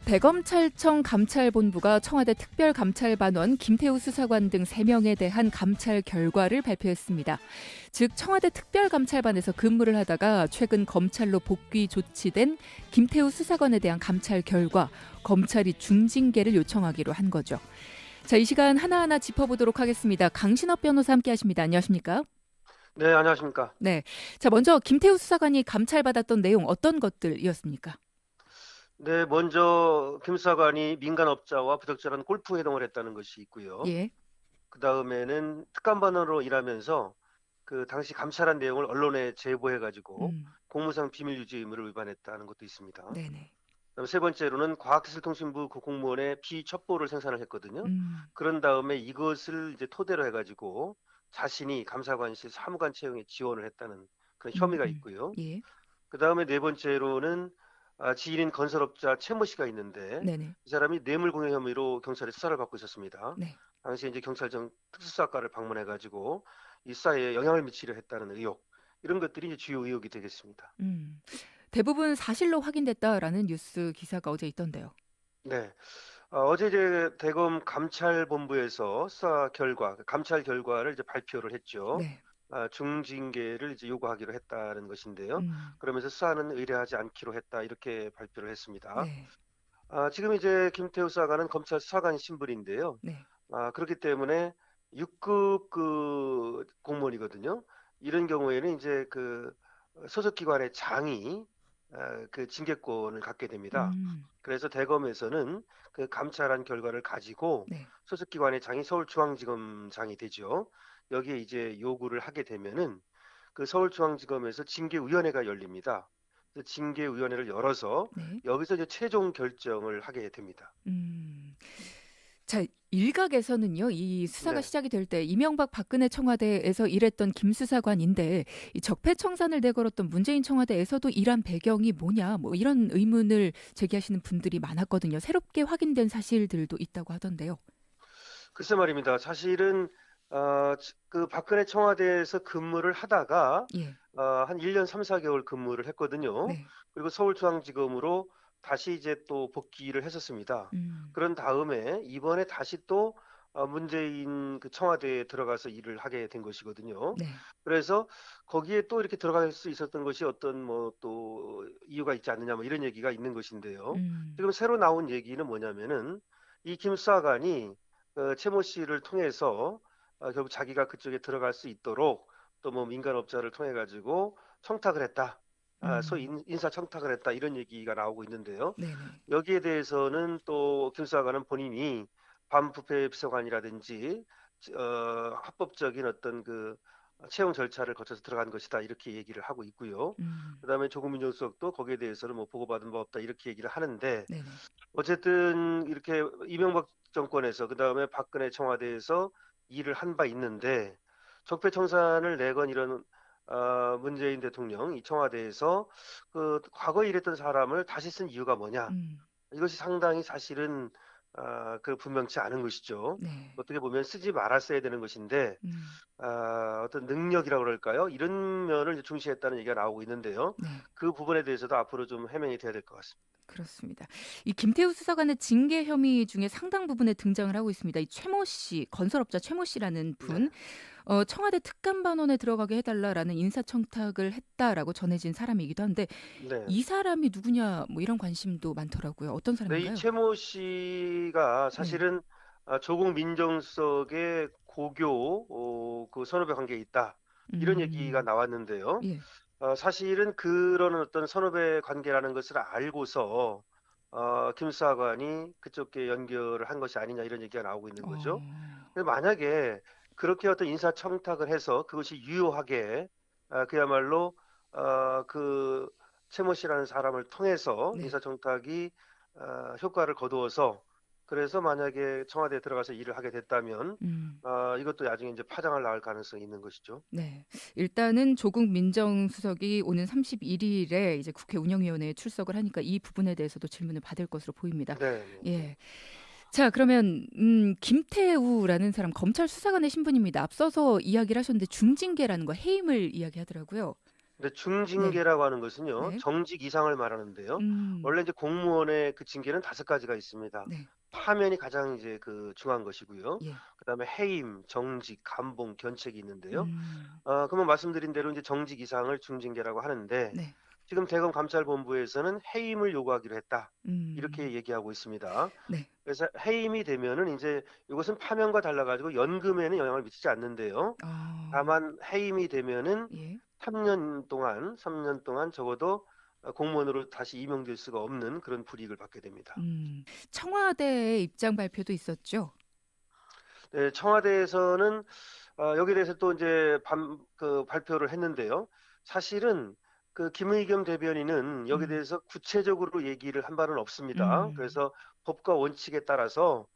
대검찰청 감찰본부가 청와대 특별감찰반원 김태우 수사관 등 3명에 대한 감찰 결과를 발표했습니다. 즉 청와대 특별감찰반에서 근무를 하다가 최근 검찰로 복귀 조치된 김태우 수사관에 대한 감찰 결과 검찰이 중징계를 요청하기로 한 거죠. 자, 이 시간 하나하나 짚어보도록 하겠습니다. 강신업 변호사 함께하십니다. 안녕하십니까? 네, 안녕하십니까? 네. 자, 먼저 김태우 수사관이 감찰받았던 내용 어떤 것들이었습니까? 네, 먼저 김 수사관이 민간업자와 부적절한 골프 회동을 했다는 것이 있고요. 예. 그 다음에는 특감반원으로 일하면서 그 당시 감찰한 내용을 언론에 제보해가지고 공무상 비밀 유지 의무를 위반했다는 것도 있습니다. 네네. 그다음 세 번째로는 과학기술통신부 그 공무원의 비첩보를 생산을 했거든요. 그런 다음에 이것을 이제 토대로 해가지고 자신이 감사관실 사무관 채용에 지원을 했다는 그런 혐의가 있고요. 예. 그 다음에 네 번째로는 지인인 건설업자 최모 씨가 있는데 네네. 이 사람이 뇌물공여 혐의로 경찰에 수사를 받고 있었습니다. 네. 당시 이제 경찰청 특수수사과를 방문해가지고 이 수사에 영향을 미치려 했다는 의혹, 이런 것들이 이제 주요 의혹이 되겠습니다. 대부분 사실로 확인됐다라는 뉴스 기사가 어제 있던데요. 네. 어제 이제 대검 감찰본부에서 수사 결과, 감찰 결과를 이제 발표를 했죠. 네. 중징계를 이제 요구하기로 했다는 것인데요. 그러면서 수사는 의뢰하지 않기로 했다, 이렇게 발표를 했습니다. 네. 지금 이제 김태우 수사관은 검찰 수사관 신분인데요. 네. 그렇기 때문에 6급 그 공무원이거든요. 이런 경우에는 이제 그 소속기관의 장이 그 징계권을 갖게 됩니다. 그래서 대검에서는 그 감찰한 결과를 가지고 네. 소속기관의 장이 서울중앙지검장이 되죠. 여기에 이제 요구를 하게 되면은 그 서울중앙지검에서 징계위원회가 열립니다. 그래서 징계위원회를 열어서 네. 여기서 이제 최종 결정을 하게 됩니다. 자, 일각에서는요, 이 수사가 네. 시작이 될 때 이명박 박근혜 청와대에서 일했던 김 수사관인데 이 적폐청산을 내걸었던 문재인 청와대에서도 일한 배경이 뭐냐, 뭐 이런 의문을 제기하시는 분들이 많았거든요. 새롭게 확인된 사실들도 있다고 하던데요. 글쎄 말입니다. 사실은 그 박근혜 청와대에서 근무를 하다가 예. 한 1년 3, 4개월 근무를 했거든요. 네. 그리고 서울중앙지검으로 다시 이제 또 복귀를 했었습니다. 그런 다음에 이번에 다시 또 문재인 그 청와대에 들어가서 일을 하게 된 것이거든요. 네. 그래서 거기에 또 이렇게 들어갈 수 있었던 것이 어떤 뭐 또 이유가 있지 않느냐, 뭐 이런 얘기가 있는 것인데요. 지금 새로 나온 얘기는 뭐냐면은 이 김 수사관이 최모 씨를 통해서 결국 자기가 그쪽에 들어갈 수 있도록 또 뭐 민간업자를 통해 가지고 청탁을 했다. 소위 인사 청탁을 했다, 이런 얘기가 나오고 있는데요. 네네. 여기에 대해서는 또 김 수사관은 본인이 반부패 비서관이라든지 합법적인 어떤 그 채용 절차를 거쳐서 들어간 것이다, 이렇게 얘기를 하고 있고요. 그다음에 조국 민정수석도 거기에 대해서는 뭐 보고받은 바 없다, 이렇게 얘기를 하는데 네네. 어쨌든 이렇게 이명박 정권에서 그다음에 박근혜 청와대에서 일을 한 바 있는데 적폐청산을 내건 이런 문재인 대통령 이 청와대에서 그 과거에 일했던 사람을 다시 쓴 이유가 뭐냐? 이것이 상당히 사실은 그 분명치 않은 것이죠. 네. 어떻게 보면 쓰지 말았어야 되는 것인데 어떤 능력이라고 그럴까요? 이런 면을 이제 중시했다는 얘기가 나오고 있는데요. 네. 그 부분에 대해서도 앞으로 좀 해명이 돼야 될 것 같습니다. 그렇습니다. 이 김태우 수사관의 징계 혐의 중에 상당 부분에 등장을 하고 있습니다. 이 최모 씨, 건설업자 최모 씨라는 분, 청와대 특감반원에 들어가게 해달라라는 인사청탁을 했다라고 전해진 사람이기도 한데 네. 이 사람이 누구냐, 뭐 이런 관심도 많더라고요. 어떤 네, 사람인가요? 이 최모 씨가 사실은 조국 민정수석의 고교 그 선후배 관계에 있다, 이런 얘기가 나왔는데요. 예. 사실은 그런 어떤 선후배 관계라는 것을 알고서 김 수사관이 그쪽에 연결을 한 것이 아니냐, 이런 얘기가 나오고 있는 거죠. 근데 만약에 그렇게 어떤 인사 청탁을 해서 그것이 유효하게 그야말로 그 최모 씨라는 사람을 통해서 네. 인사 청탁이 효과를 거두어서 그래서 만약에 청와대에 들어가서 일을 하게 됐다면 이것도 나중에 이제 파장을 낳을 가능성이 있는 것이죠. 네. 일단은 조국 민정수석이 오는 31일에 이제 국회 운영위원회에 출석을 하니까 이 부분에 대해서도 질문을 받을 것으로 보입니다. 네. 예. 자, 그러면 김태우라는 사람 검찰 수사관의 신분입니다. 앞서서 이야기를 하셨는데 중징계라는 거, 해임을 이야기하더라고요. 근데 네. 중징계라고 하는 것은요, 네. 정직 이상을 말하는데요. 음. 원래 이제 공무원의 그 징계는 5가지가 있습니다. 네. 파면이 가장 이제 그 중요한 것이고요. 예. 그다음에 해임, 정직, 감봉, 견책이 있는데요. 음. 그러면 말씀드린 대로 이제 정직 이상을 중징계라고 하는데 네. 지금 대검 감찰본부에서는 해임을 요구하기로 했다. 음. 이렇게 얘기하고 있습니다. 네. 그래서 해임이 되면은 이제 이것은 파면과 달라가지고 연금에는 영향을 미치지 않는데요. 아. 다만 해임이 되면은 예. 3년 동안 적어도 공무원으로 다시 임용될 수가 없는 그런 불이익을 받게 됩니다. 청와대의 입장 발표도 있었죠? 네, 청와대에서는 여기에 대해서 또 이제 발표를 했는데요. 사실은 그 김의겸 대변인은 여기에 음. 대해서 구체적으로 얘기를 한 바는 없습니다. 음. 그래서 법과 원칙에 따라서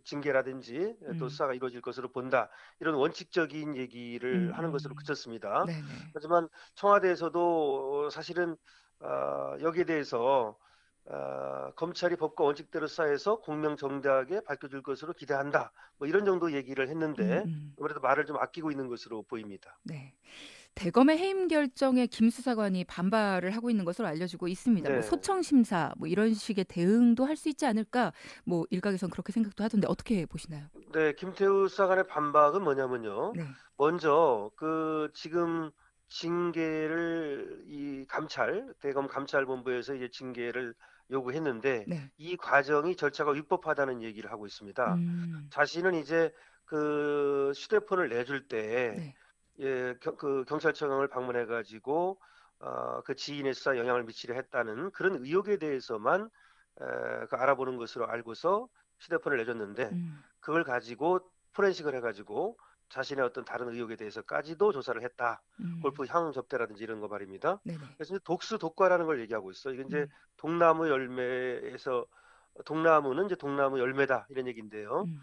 징계라든지 또 음. 수사가 이루어질 것으로 본다. 이런 원칙적인 얘기를 하는 것으로 음음. 그쳤습니다. 네네. 하지만 청와대에서도 사실은 여기에 대해서 검찰이 법과 원칙대로 수사해서 공명정대하게 밝혀줄 것으로 기대한다. 뭐 이런 정도 얘기를 했는데 음음. 아무래도 말을 좀 아끼고 있는 것으로 보입니다. 네. 대검의 해임 결정에 김 수사관이 반발을 하고 있는 것으로 알려지고 있습니다. 뭐 네. 소청 심사 뭐 이런 식의 대응도 할 수 있지 않을까? 뭐 일각에선 그렇게 생각도 하던데 어떻게 보시나요? 네, 김태우 수사관의 반박은 뭐냐면요. 네. 먼저 그 지금 징계를 대검 감찰본부에서 이제 징계를 요구했는데 네. 이 과정이 절차가 위법하다는 얘기를 하고 있습니다. 음. 자신은 이제 그 휴대폰을 내줄 때 네. 그 경찰청을 방문해 가지고 그 지인의 수사에 영향을 미치려 했다는 그런 의혹에 대해서만 알아보는 것으로 알고서 휴대폰을 내줬는데 음. 그걸 가지고 포렌식을 해가지고 자신의 어떤 다른 의혹에 대해서까지도 조사를 했다. 음. 골프 향 접대라든지 이런 거 말입니다. 네네. 그래서 이제 독수 독과라는 걸 얘기하고 있어. 이게 이제 음. 동나무 열매에서 동나무는 이제 동나무 열매다 이런 얘기인데요. 음.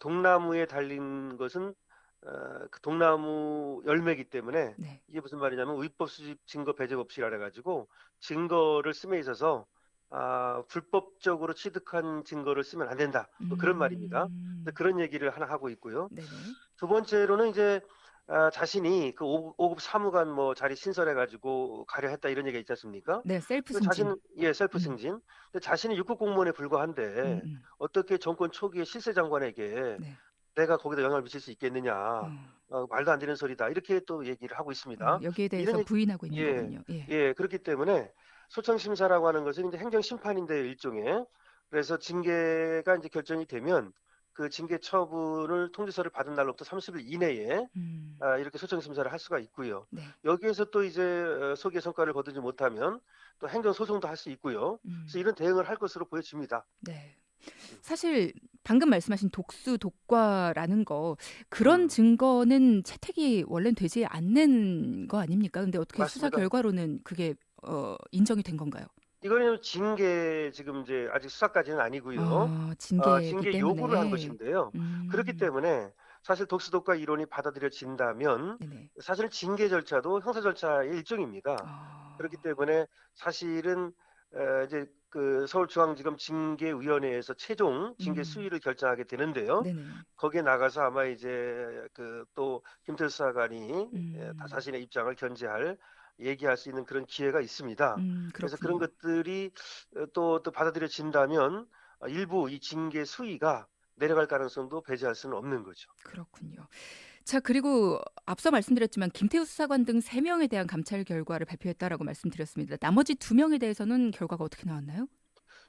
동나무에 달린 것은 그 동나무 열매이기 때문에 네. 이게 무슨 말이냐면 위법 수집 증거 배제 법칙이라 해가지고 증거를 씀에 있어서 불법적으로 취득한 증거를 쓰면 안 된다. 뭐 그런 말입니다. 그런 얘기를 하나 하고 있고요. 네네. 두 번째로는 이제 자신이 그 5급 사무관 뭐 자리 신설해가지고 가려 했다 이런 얘기가 있지 않습니까? 네, 셀프 그 승진. 자신은 셀프 음. 승진. 근데 자신이 6급 공무원에 불과한데 음음. 어떻게 정권 초기에 실세 장관에게 네. 내가 거기다 영향을 미칠 수 있겠느냐. 어. 말도 안 되는 소리다. 이렇게 또 얘기를 하고 있습니다. 여기에 대해서 이런 부인하고 있는 예, 거군요. 예. 그렇기 때문에 소청심사라고 하는 것은 이제 행정심판인데 일종의 그래서 징계가 이제 결정이 되면 그 징계 처분을 통지서를 받은 날로부터 30일 이내에 음. 이렇게 소청심사를 할 수가 있고요. 네. 여기에서 또 이제 소기의 성과를 거두지 못하면 또 행정소송도 할 수 있고요. 그래서 음. 이런 대응을 할 것으로 보여집니다. 네. 사실 방금 말씀하신 독수 독과라는 거 그런 음, 증거는 채택이 원래는 되지 않는 거 아닙니까? 근데 어떻게 수사 맞습니다. 결과로는 그게 인정이 된 건가요? 이거는 징계 지금 이제 아직 수사까지는 아니고요. 징계이기 징계 요구를 한 때문에. 것인데요. 그렇기 음. 때문에 사실 독수독과 이론이 받아들여진다면 네네. 사실은 징계 절차도 형사 절차의 일종입니다. 그렇기 아. 때문에 사실은 이제 그 서울중앙지검 징계위원회에서 최종 징계 음. 수위를 결정하게 되는데요. 네네. 거기에 나가서 아마 이제 그 또 김태수 수사관이 다 음. 자신의 입장을 견지할 얘기할 수 있는 그런 기회가 있습니다. 그래서 그런 그렇군요. 것들이 또 받아들여진다면 일부 이 징계 수위가 내려갈 가능성도 배제할 수는 없는 거죠. 그렇군요. 자, 그리고 앞서 말씀드렸지만 김태우 수사관 등 3명에 대한 감찰 결과를 발표했다라고 말씀드렸습니다. 나머지 2명에 대해서는 결과가 어떻게 나왔나요?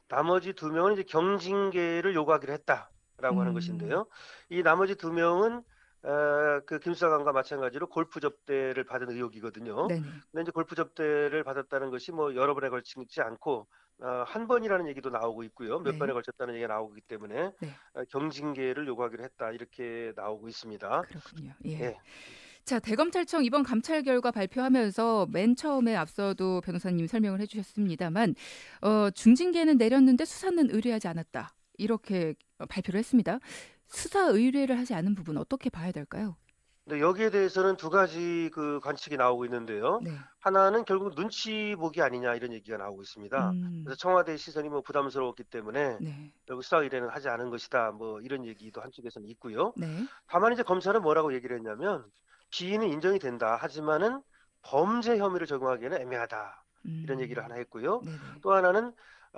나머지 2명은 이제 경징계를 요구하기로 했다라고 하는 음. 것인데요. 이 나머지 2명은 그 김수사관과 마찬가지로 골프 접대를 받은 의혹이거든요. 네네. 근데 이제 골프 접대를 받았다는 것이 뭐 여러 번에 걸치지 않고 한 번이라는 얘기도 나오고 있고요. 몇 번에 네. 걸쳤다는 얘기가 나오기 때문에 네. 경징계를 요구하기로 했다 이렇게 나오고 있습니다. 그렇군요. 예. 예. 자, 대검찰청 이번 감찰 결과 발표하면서 맨 처음에 앞서도 변호사님 설명을 해주셨습니다만 중징계는 내렸는데 수사는 의뢰하지 않았다. 이렇게 발표를 했습니다. 수사 의뢰를 하지 않은 부분 어떻게 봐야 될까요? 근데 여기에 대해서는 두 가지 그 관측이 나오고 있는데요. 네. 하나는 결국 눈치 보기 아니냐 이런 얘기가 나오고 있습니다. 그래서 음. 청와대 시선이 뭐 부담스러웠기 때문에 네. 결국 수사 의뢰는 하지 않은 것이다. 뭐 이런 얘기도 한쪽에서는 있고요. 네. 다만 이제 검찰은 뭐라고 얘기를 했냐면 기인은 인정이 된다. 하지만은 범죄 혐의를 적용하기에는 애매하다. 이런 얘기를 하나 했고요. 네네. 또 하나는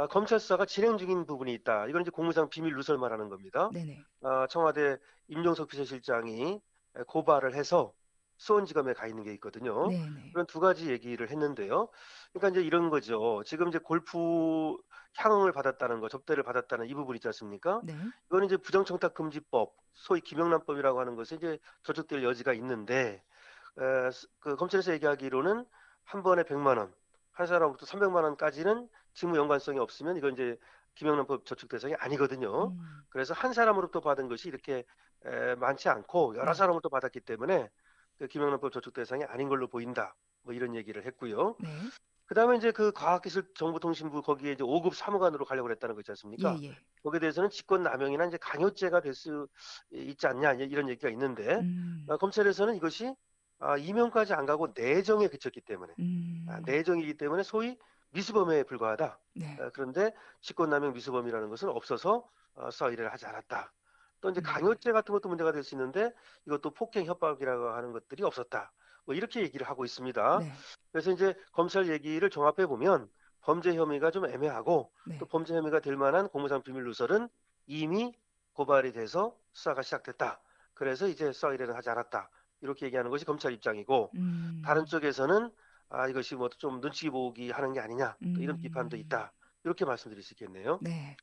검찰 수사가 진행 중인 부분이 있다. 이건 이제 공무상 비밀 누설 말하는 겁니다. 네네. 청와대 임종석 비서실장이 고발을 해서 수원지검에 가 있는 게 있거든요. 네네. 그런 두 가지 얘기를 했는데요. 그러니까 이제 이런 거죠. 지금 이제 골프 향응을 받았다는 거, 접대를 받았다는 이 부분 있지 않습니까? 네. 이거는 이제 부정청탁금지법, 소위 김영란법이라고 하는 것에 이제 저촉될 여지가 있는데, 그 검찰에서 얘기하기로는 한 번에 100만 원, 한 사람부터 300만 원까지는 직무 연관성이 없으면 이건 이제 김영란법 저촉 대상이 아니거든요. 그래서 한 사람으로부터 받은 것이 이렇게 많지 않고 여러 네. 사람으로부터 받았기 때문에 그 김영란법 저촉 대상이 아닌 걸로 보인다. 뭐 이런 얘기를 했고요. 네. 그다음에 이제 그 과학기술정보통신부 거기에 이제 5급 사무관으로 가려고 했다는 거 있지 않습니까? 예, 예. 거기에 대해서는 직권남용이나 이제 강요죄가 될 수 있지 않냐 이런 얘기가 있는데 검찰에서는 이것이 임용까지 안 가고 내정에 그쳤기 때문에 내정이기 때문에 소위 미수범에 불과하다. 네. 그런데 직권남용 미수범이라는 것은 없어서 수사 의뢰를 하지 않았다. 또 이제 강요죄 같은 것도 문제가 될 수 있는데 이것도 폭행 협박이라고 하는 것들이 없었다. 뭐 이렇게 얘기를 하고 있습니다. 네. 그래서 이제 검찰 얘기를 종합해 보면 범죄 혐의가 좀 애매하고 네. 또 범죄 혐의가 될 만한 공무상 비밀 누설은 이미 고발이 돼서 수사가 시작됐다. 그래서 이제 수사 의뢰는 하지 않았다. 이렇게 얘기하는 것이 검찰 입장이고 다른 쪽에서는 이것이 뭐 좀 눈치 보기 하는 게 아니냐 또 이런 비판도 있다. 이렇게 말씀드릴 수 있겠네요. 네,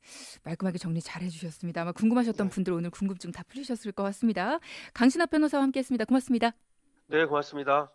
말끔하게 정리 잘 해주셨습니다. 아마 궁금하셨던 분들 오늘 궁금증 다 풀리셨을 것 같습니다. 강신학 변호사와 함께했습니다. 고맙습니다. 네, 고맙습니다.